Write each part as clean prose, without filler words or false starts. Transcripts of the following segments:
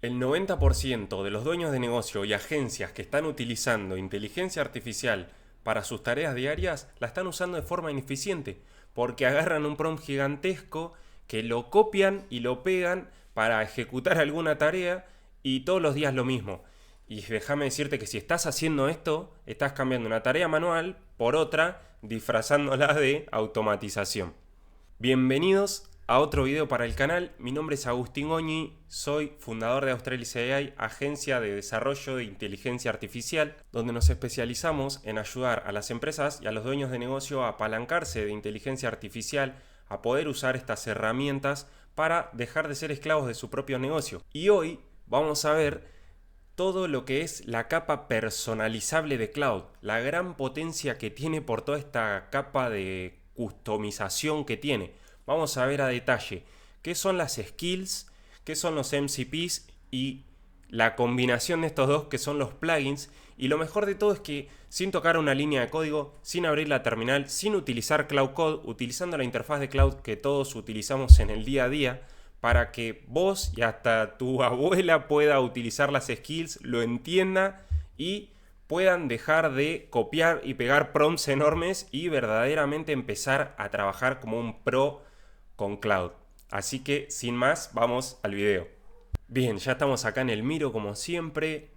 El 90% de los dueños de negocio y agencias que están utilizando inteligencia artificial para sus tareas diarias la están usando de forma ineficiente, porque agarran un prompt gigantesco que lo copian y lo pegan para ejecutar alguna tarea y todos los días lo mismo. Y déjame decirte que si estás haciendo esto, estás cambiando una tarea manual por otra, disfrazándola de automatización. Bienvenidos a otro video para el canal. Mi nombre es Agustín Goñi, soy fundador de Australis AI, agencia de desarrollo de inteligencia artificial, donde nos especializamos en ayudar a las empresas y a los dueños de negocio a apalancarse de inteligencia artificial, a poder usar estas herramientas para dejar de ser esclavos de su propio negocio. Y hoy vamos a ver todo lo que es la capa personalizable de Cloud, la gran potencia que tiene por toda esta capa de customización que tiene. Vamos a ver a detalle qué son las skills, qué son los MCPs y la combinación de estos dos que son los plugins. Y lo mejor de todo es que sin tocar una línea de código, sin abrir la terminal, sin utilizar Cloud Code, utilizando la interfaz de Cloud que todos utilizamos en el día a día, para que vos y hasta tu abuela pueda utilizar las skills, lo entienda y puedan dejar de copiar y pegar prompts enormes y verdaderamente empezar a trabajar como un pro con Cloud. Así que sin más, vamos al video. Bien, ya estamos acá en el Miro como siempre.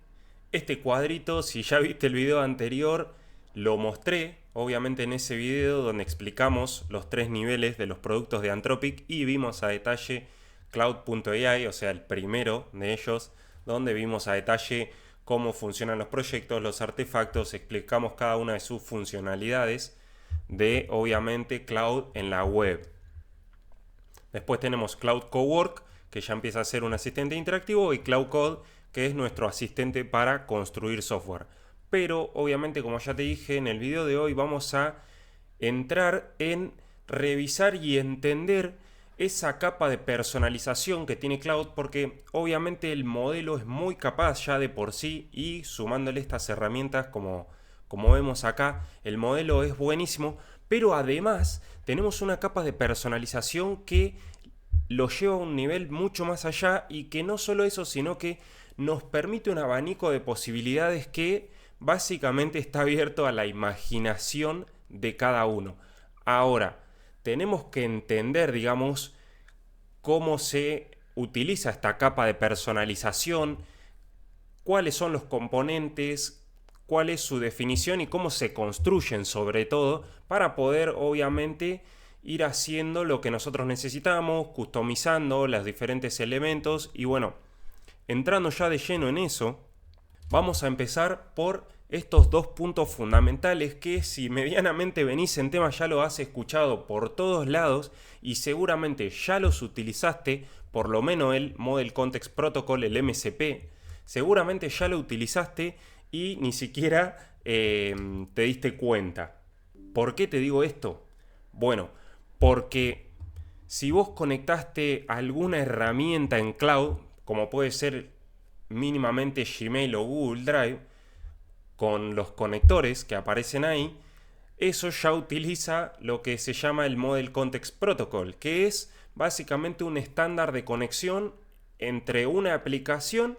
Este cuadrito, si ya viste el video anterior, lo mostré obviamente en ese video donde explicamos los 3 niveles de los productos de Anthropic y vimos a detalle Cloud.ai, o sea el primero de ellos, donde vimos a detalle cómo funcionan los proyectos, los artefactos, explicamos cada una de sus funcionalidades de obviamente Cloud en la web. Después tenemos Cloud Cowork, que ya empieza a ser un asistente interactivo, y Cloud Code, que es nuestro asistente para construir software. Pero obviamente, como ya te dije, en el video de hoy vamos a entrar en revisar y entender esa capa de personalización que tiene Cloud, porque obviamente el modelo es muy capaz ya de por sí, y sumándole estas herramientas como vemos acá, el modelo es buenísimo, pero además tenemos una capa de personalización que lo lleva a un nivel mucho más allá, y que no solo eso, sino que nos permite un abanico de posibilidades que básicamente está abierto a la imaginación de cada uno. Ahora, tenemos que entender, digamos, cómo se utiliza esta capa de personalización, cuáles son los componentes, cuál es su definición y cómo se construyen sobre todo, para poder obviamente ir haciendo lo que nosotros necesitamos, customizando los diferentes elementos. Y bueno, entrando ya de lleno en eso, vamos a empezar por estos 2 puntos fundamentales que, si medianamente venís en tema, ya lo has escuchado por todos lados y seguramente ya los utilizaste, por lo menos el Model Context Protocol, el MCP, seguramente ya lo utilizaste y ni siquiera te diste cuenta. ¿Por qué te digo esto? Bueno, porque si vos conectaste alguna herramienta en Cloud, como puede ser mínimamente Gmail o Google Drive, con los conectores que aparecen ahí, eso ya utiliza lo que se llama el Model Context Protocol, que es básicamente un estándar de conexión entre una aplicación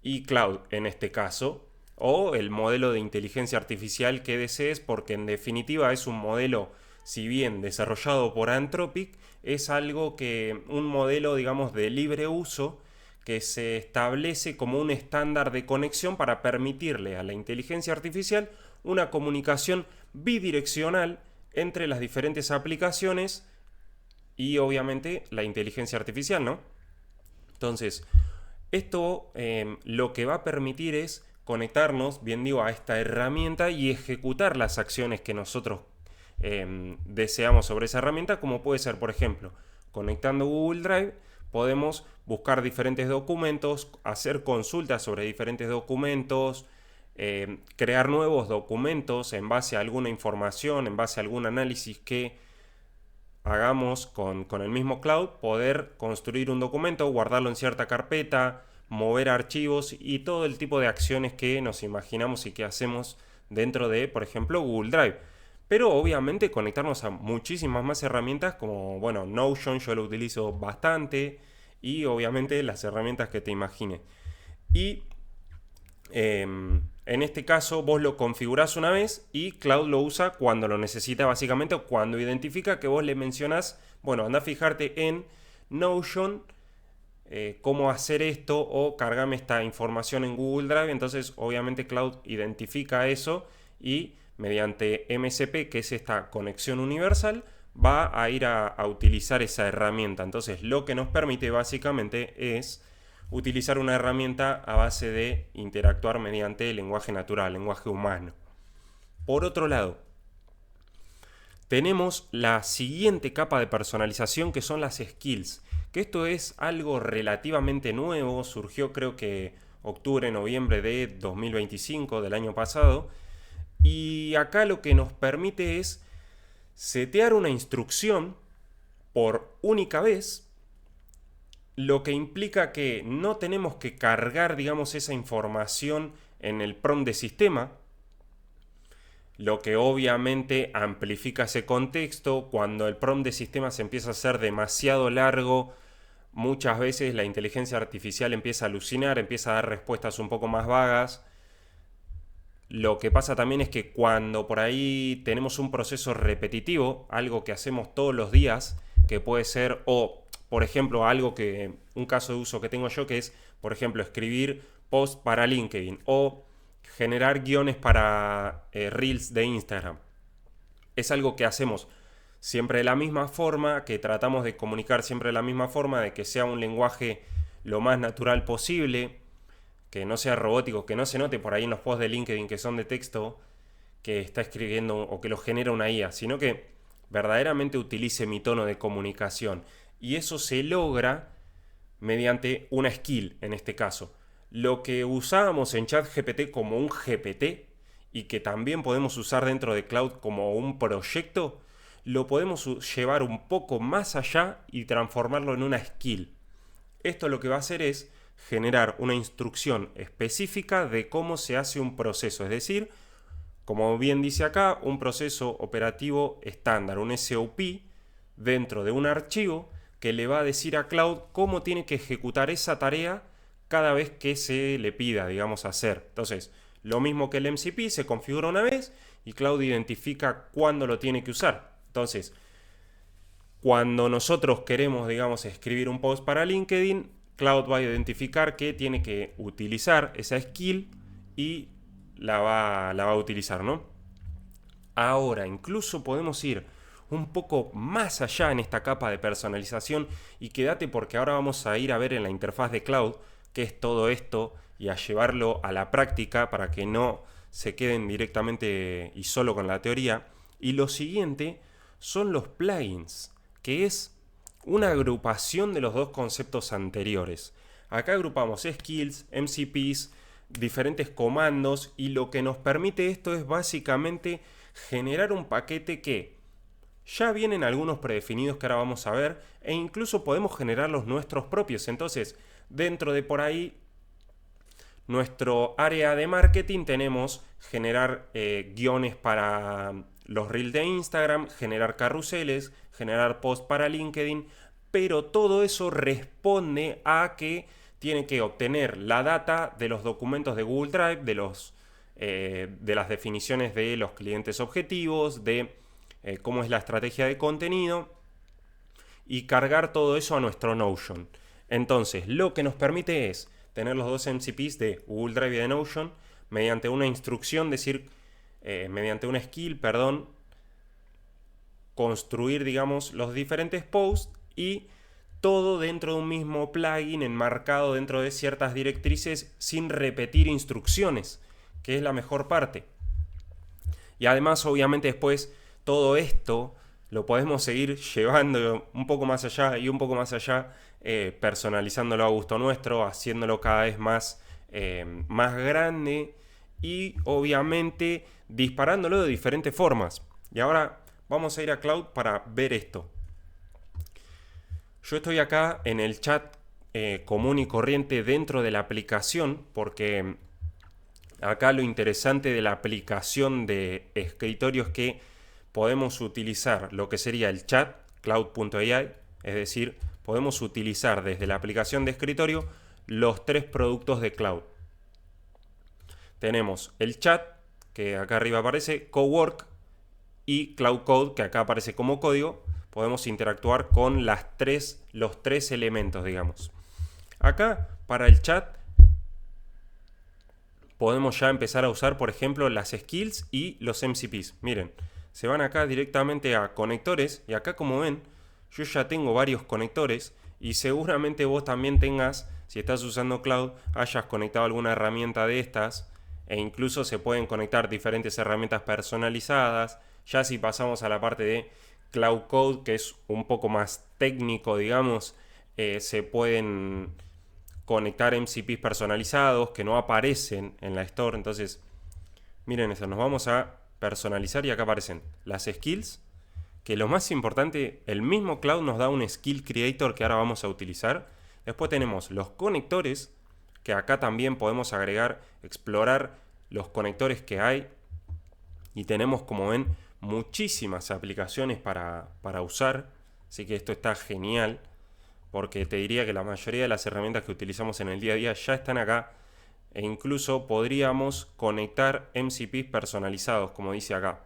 y Cloud en este caso, o el modelo de inteligencia artificial que desees, porque en definitiva es un modelo, si bien desarrollado por Anthropic, es algo que, un modelo digamos de libre uso, que se establece como un estándar de conexión para permitirle a la inteligencia artificial una comunicación bidireccional entre las diferentes aplicaciones y obviamente la inteligencia artificial, ¿no? Entonces, esto lo que va a permitir es conectarnos, bien digo, a esta herramienta y ejecutar las acciones que nosotros deseamos sobre esa herramienta, como puede ser, por ejemplo, conectando Google Drive, podemos buscar diferentes documentos, hacer consultas sobre diferentes documentos, crear nuevos documentos en base a alguna información, en base a algún análisis que hagamos con el mismo Cloud, poder construir un documento, guardarlo en cierta carpeta, mover archivos y todo el tipo de acciones que nos imaginamos y que hacemos dentro de, por ejemplo, Google Drive. Pero obviamente conectarnos a muchísimas más herramientas como, bueno, Notion yo lo utilizo bastante, y obviamente las herramientas que te imagines. Y en este caso vos lo configurás una vez y Cloud lo usa cuando lo necesita, básicamente, o cuando identifica que vos le mencionás, bueno, anda a fijarte en Notion cómo hacer esto o cargame esta información en Google Drive. Entonces obviamente Cloud identifica eso y mediante MSP, que es esta conexión universal, va a ir a utilizar esa herramienta. Entonces lo que nos permite básicamente es utilizar una herramienta a base de interactuar mediante el lenguaje natural, lenguaje humano. Por otro lado, tenemos la siguiente capa de personalización, que son las skills, que esto es algo relativamente nuevo, surgió creo que octubre, noviembre de 2025, del año pasado, y acá lo que nos permite es setear una instrucción por única vez, lo que implica que no tenemos que cargar, digamos, esa información en el prompt de sistema, lo que obviamente amplifica ese contexto. Cuando el prompt de sistema se empieza a hacer demasiado largo, muchas veces la inteligencia artificial empieza a alucinar, empieza a dar respuestas un poco más vagas. Lo que pasa también es que cuando por ahí tenemos un proceso repetitivo, algo que hacemos todos los días, que puede ser, o por ejemplo, un caso de uso que tengo yo, que es, por ejemplo, escribir post para LinkedIn o generar guiones para Reels de Instagram. Es algo que hacemos siempre de la misma forma, que tratamos de comunicar siempre de la misma forma, de que sea un lenguaje lo más natural posible, que no sea robótico, que no se note por ahí en los posts de LinkedIn que son de texto, que está escribiendo o que lo genera una IA, sino que verdaderamente utilice mi tono de comunicación. Y eso se logra mediante una skill, en este caso. Lo que usábamos en ChatGPT como un GPT y que también podemos usar dentro de Cloud como un proyecto, lo podemos llevar un poco más allá y transformarlo en una skill. Esto lo que va a hacer es generar una instrucción específica de cómo se hace un proceso, es decir, como bien dice acá, un proceso operativo estándar, un SOP dentro de un archivo que le va a decir a Cloud cómo tiene que ejecutar esa tarea cada vez que se le pida, digamos, hacer. Entonces, lo mismo que el MCP, se configura una vez y Cloud identifica cuándo lo tiene que usar. Entonces, cuando nosotros queremos, digamos, escribir un post para LinkedIn, Cloud va a identificar que tiene que utilizar esa skill y la va a utilizar, ¿no? Ahora, incluso podemos ir un poco más allá en esta capa de personalización y quédate porque ahora vamos a ir a ver en la interfaz de Cloud qué es todo esto y a llevarlo a la práctica para que no se queden directamente y solo con la teoría. Y lo siguiente son los plugins, que es una agrupación de los dos conceptos anteriores. Acá agrupamos skills, MCPs, diferentes comandos, y lo que nos permite esto es básicamente generar un paquete que ya vienen algunos predefinidos que ahora vamos a ver, e incluso podemos generar los nuestros propios. Entonces, dentro de por ahí, nuestro área de marketing, tenemos generar guiones para los reels de Instagram, generar carruseles, generar posts para LinkedIn, pero todo eso responde a que tiene que obtener la data de los documentos de Google Drive, de las definiciones de los clientes objetivos, de cómo es la estrategia de contenido, y cargar todo eso a nuestro Notion. Entonces, lo que nos permite es tener los dos MCPs de Google Drive y de Notion mediante una instrucción, mediante una skill, construir, digamos, los diferentes posts, y todo dentro de un mismo plugin enmarcado dentro de ciertas directrices sin repetir instrucciones, que es la mejor parte. Y además, obviamente, después todo esto lo podemos seguir llevando un poco más allá y un poco más allá, personalizándolo a gusto nuestro, haciéndolo cada vez más grande y obviamente disparándolo de diferentes formas. Y ahora vamos a ir a Cloud para ver esto. Yo estoy acá en el chat común y corriente dentro de la aplicación, porque acá lo interesante de la aplicación de escritorio es que podemos utilizar lo que sería el chat, cloud.ai, es decir, podemos utilizar desde la aplicación de escritorio los 3 productos de cloud. Tenemos el chat, que acá arriba aparece, Cowork y Cloud Code, que acá aparece como código. Podemos interactuar con los 3 elementos, digamos. Acá, para el chat, podemos ya empezar a usar, por ejemplo, las skills y los MCPs. Miren, se van acá directamente a conectores y acá, como ven, yo ya tengo varios conectores y seguramente vos también tengas, si estás usando Cloud, hayas conectado alguna herramienta de estas, e incluso se pueden conectar diferentes herramientas personalizadas. Ya si pasamos a la parte de Cloud Code, que es un poco más técnico, digamos, se pueden conectar MCPs personalizados que no aparecen en la Store. Entonces, miren eso, nos vamos a personalizar y acá aparecen las skills, que lo más importante, el mismo Cloud nos da un skill creator que ahora vamos a utilizar. Después tenemos los conectores, que acá también podemos agregar, explorar los conectores que hay. Y tenemos, como ven, muchísimas aplicaciones para usar. Así que esto está genial, porque te diría que la mayoría de las herramientas que utilizamos en el día a día ya están acá. E incluso podríamos conectar MCPs personalizados, como dice acá.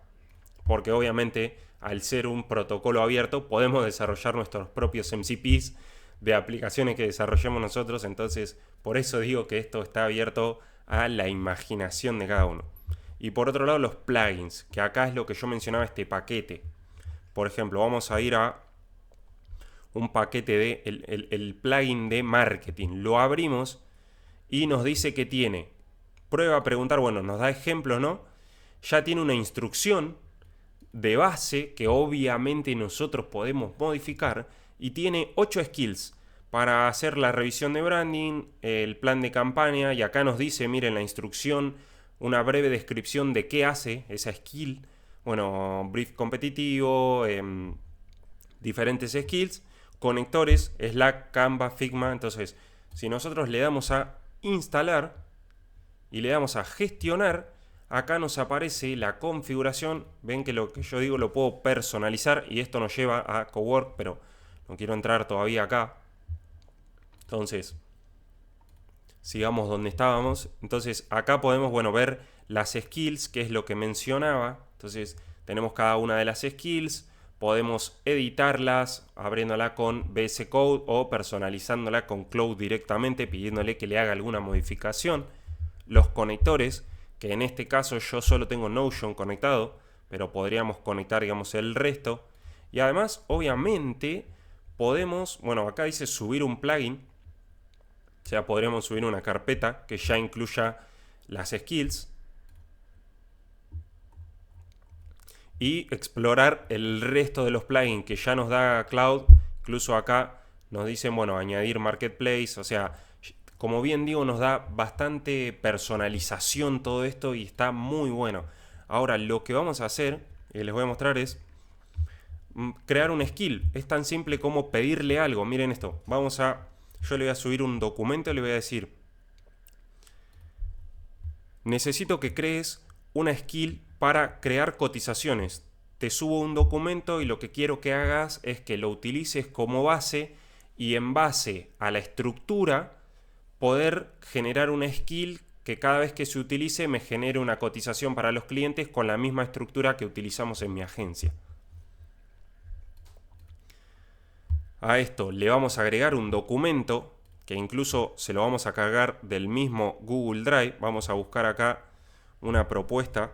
Porque obviamente, al ser un protocolo abierto, podemos desarrollar nuestros propios MCPs de aplicaciones que desarrollemos nosotros. Entonces, por eso digo que esto está abierto a la imaginación de cada uno. Y por otro lado, los plugins, que acá es lo que yo mencionaba, este paquete. Por ejemplo, vamos a ir a un paquete de el plugin de marketing. Lo abrimos y nos dice que tiene. Prueba a preguntar, bueno, nos da ejemplos, ¿no? Ya tiene una instrucción de base que obviamente nosotros podemos modificar y tiene 8 skills para hacer la revisión de branding, el plan de campaña, y acá nos dice, miren la instrucción, una breve descripción de qué hace esa skill. Bueno, brief competitivo, diferentes skills, conectores, Slack, Canva, Figma. Entonces, si nosotros le damos a instalar y le damos a gestionar, acá nos aparece la configuración. Ven que lo que yo digo lo puedo personalizar y esto nos lleva a Cowork, pero no quiero entrar todavía acá. Entonces, sigamos donde estábamos. Entonces, acá podemos, bueno, ver las skills, que es lo que mencionaba. Entonces, tenemos cada una de las skills. Podemos editarlas abriéndola con VS Code o personalizándola con Cloud directamente, pidiéndole que le haga alguna modificación. Los conectores, que en este caso yo solo tengo Notion conectado, pero podríamos conectar, digamos, el resto. Y además, obviamente, podemos, bueno, acá dice subir un plugin. O sea, podríamos subir una carpeta que ya incluya las skills y explorar el resto de los plugins que ya nos da Cloud. Incluso acá nos dicen, bueno, añadir marketplace. O sea, como bien digo, nos da bastante personalización todo esto y está muy bueno. Ahora, lo que vamos a hacer, y les voy a mostrar, es crear un skill. Es tan simple como pedirle algo. Miren esto. Yo le voy a subir un documento y le voy a decir: necesito que crees una skill para crear cotizaciones. Te subo un documento y lo que quiero que hagas es que lo utilices como base y en base a la estructura poder generar una skill que cada vez que se utilice me genere una cotización para los clientes con la misma estructura que utilizamos en mi agencia. A esto le vamos a agregar un documento que incluso se lo vamos a cargar del mismo Google Drive. Vamos a buscar acá una propuesta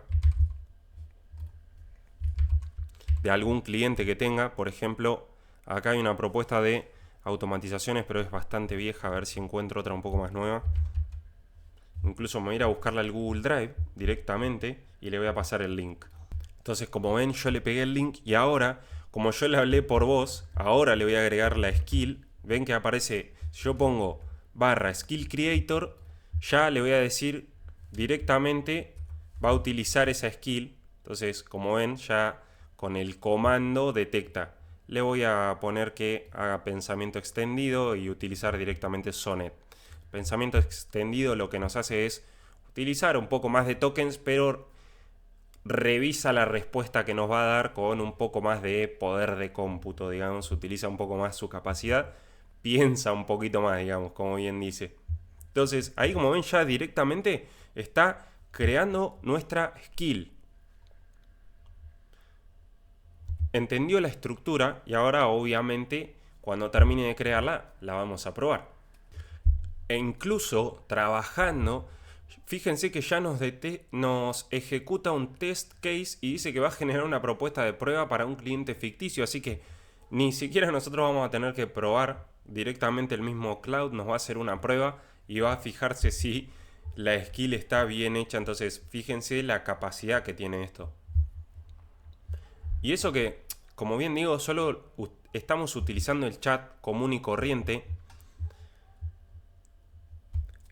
de algún cliente que tenga. Por ejemplo, acá hay una propuesta de automatizaciones, pero es bastante vieja. A ver si encuentro otra un poco más nueva. Incluso me voy a ir a buscarla al Google Drive directamente y le voy a pasar el link. Entonces, como ven, yo le pegué el link y ahora, como yo le hablé por voz, ahora le voy a agregar la skill. Ven que aparece, si yo pongo / skill creator, ya le voy a decir directamente, va a utilizar esa skill. Entonces, como ven, ya con el comando detecta. Le voy a poner que haga pensamiento extendido y utilizar directamente Sonnet. Pensamiento extendido lo que nos hace es utilizar un poco más de tokens, pero revisa la respuesta que nos va a dar con un poco más de poder de cómputo, digamos, utiliza un poco más su capacidad, piensa un poquito más, digamos, como bien dice. Entonces, ahí como ven ya directamente está creando nuestra skill. Entendió la estructura y ahora obviamente cuando termine de crearla la vamos a probar. E incluso trabajando, fíjense que ya nos ejecuta un test case y dice que va a generar una propuesta de prueba para un cliente ficticio, así que ni siquiera nosotros vamos a tener que probar directamente, el mismo Cloud nos va a hacer una prueba y va a fijarse si la skill está bien hecha. Entonces fíjense la capacidad que tiene esto. Y eso que, como bien digo, solo estamos utilizando el chat común y corriente.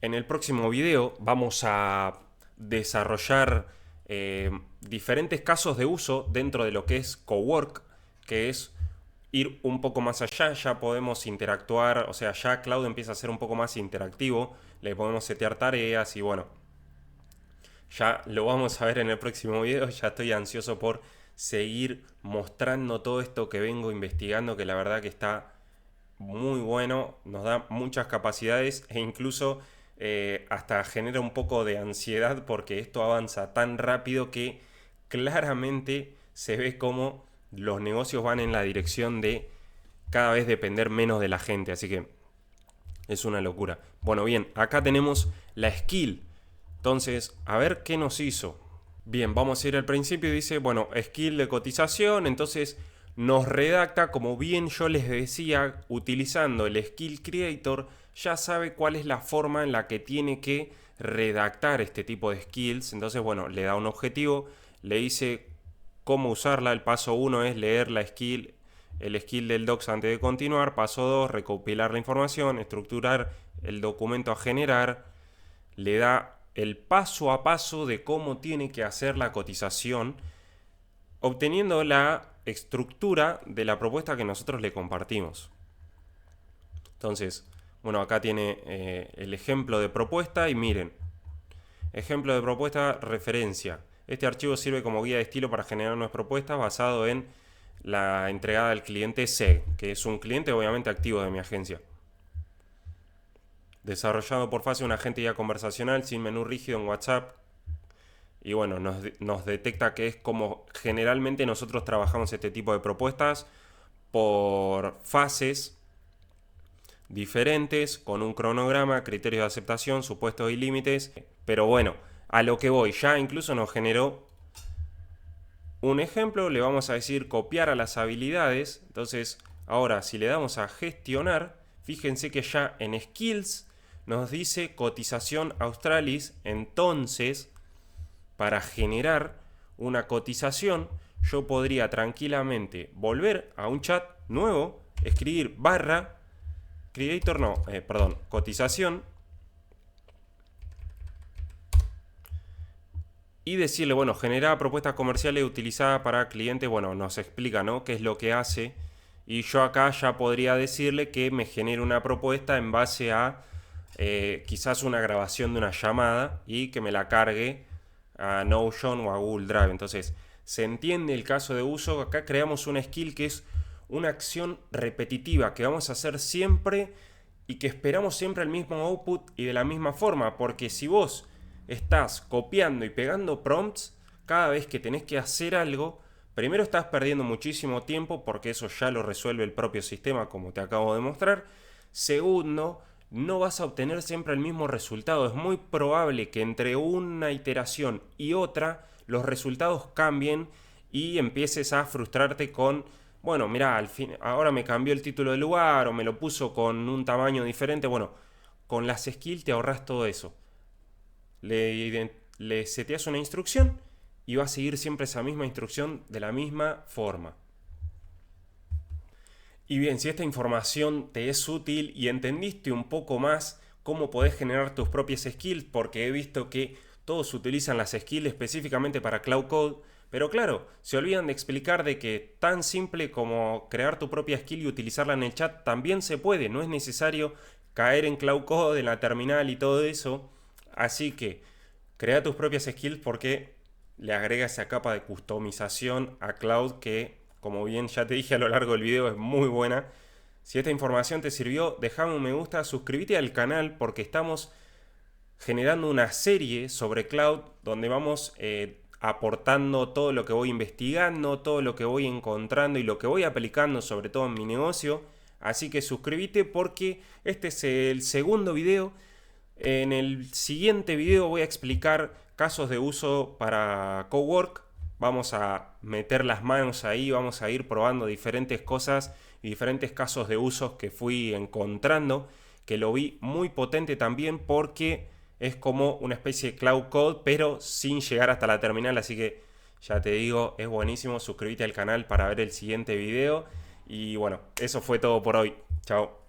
En el próximo video vamos a desarrollar diferentes casos de uso dentro de lo que es Cowork, que es ir un poco más allá. Ya podemos interactuar, o sea, ya Cloud empieza a ser un poco más interactivo, le podemos setear tareas y bueno, ya lo vamos a ver en el próximo video. Ya estoy ansioso por seguir mostrando todo esto que vengo investigando, que la verdad que está muy bueno, nos da muchas capacidades e incluso hasta genera un poco de ansiedad porque esto avanza tan rápido que claramente se ve como los negocios van en la dirección de cada vez depender menos de la gente, así que es una locura. Bueno, bien, acá tenemos la skill. Entonces, a ver qué nos hizo. Bien, vamos a ir al principio. Dice, bueno, skill de cotización. Entonces nos redacta, como bien yo les decía, utilizando el Skill Creator, ya sabe cuál es la forma en la que tiene que redactar este tipo de skills. Entonces, bueno, le da un objetivo, le dice cómo usarla. El paso 1 es leer la skill, el skill del docs antes de continuar. Paso 2, recopilar la información, estructurar el documento a generar. Le da el paso a paso de cómo tiene que hacer la cotización, obteniendo la estructura de la propuesta que nosotros le compartimos. Entonces, bueno, acá tiene el ejemplo de propuesta y miren, ejemplo de propuesta, referencia. Este archivo sirve como guía de estilo para generar nuevas propuestas basado en la entregada del cliente C, que es un cliente obviamente activo de mi agencia. Desarrollado por fase un agente ya conversacional sin menú rígido en WhatsApp. Y bueno, nos detecta que es como generalmente nosotros trabajamos este tipo de propuestas por fases diferentes, con un cronograma, criterios de aceptación, supuestos y límites. Pero bueno, a lo que voy, ya incluso nos generó un ejemplo. Le vamos a decir copiar a las habilidades. Entonces, ahora si le damos a gestionar, fíjense que ya en Skills nos dice cotización Australis. Entonces, para generar una cotización, yo podría tranquilamente volver a un chat nuevo, escribir barra creator, cotización, y decirle, bueno, generar propuestas comerciales utilizadas para clientes. Bueno, nos explica, ¿no?, qué es lo que hace. Y yo acá ya podría decirle que me genere una propuesta en base a quizás una grabación de una llamada y que me la cargue a Notion o a Google Drive. Entonces, se entiende el caso de uso. Acá creamos una skill que es una acción repetitiva que vamos a hacer siempre y que esperamos siempre el mismo output y de la misma forma. Porque si vos estás copiando y pegando prompts cada vez que tenés que hacer algo, primero estás perdiendo muchísimo tiempo porque eso ya lo resuelve el propio sistema, como te acabo de mostrar. Segundo, no vas a obtener siempre el mismo resultado. Es muy probable que entre una iteración y otra los resultados cambien y empieces a frustrarte con, bueno, mira, al fin, ahora me cambió el título del lugar o me lo puso con un tamaño diferente. Bueno, con las skills te ahorras todo eso. Le seteas una instrucción y va a seguir siempre esa misma instrucción de la misma forma. Y bien, si esta información te es útil y entendiste un poco más cómo podés generar tus propias skills, porque he visto que todos utilizan las skills específicamente para Cloud Code, pero claro, se olvidan de explicar de que tan simple como crear tu propia skill y utilizarla en el chat también se puede. No es necesario caer en Cloud Code, en la terminal y todo eso. Así que crea tus propias skills porque le agrega esa capa de customización a Cloud que, como bien ya te dije a lo largo del video, es muy buena. Si esta información te sirvió, dejame un me gusta, suscríbete al canal porque estamos generando una serie sobre cloud donde vamos aportando todo lo que voy investigando, todo lo que voy encontrando y lo que voy aplicando sobre todo en mi negocio. Así que suscríbete porque este es el segundo video. En el siguiente video voy a explicar casos de uso para Cowork. Vamos a meter las manos ahí, vamos a ir probando diferentes cosas y diferentes casos de usos que fui encontrando, que lo vi muy potente también porque es como una especie de cloud code, pero sin llegar hasta la terminal. Así que ya te digo, es buenísimo. Suscríbete al canal para ver el siguiente video. Y bueno, eso fue todo por hoy. Chao.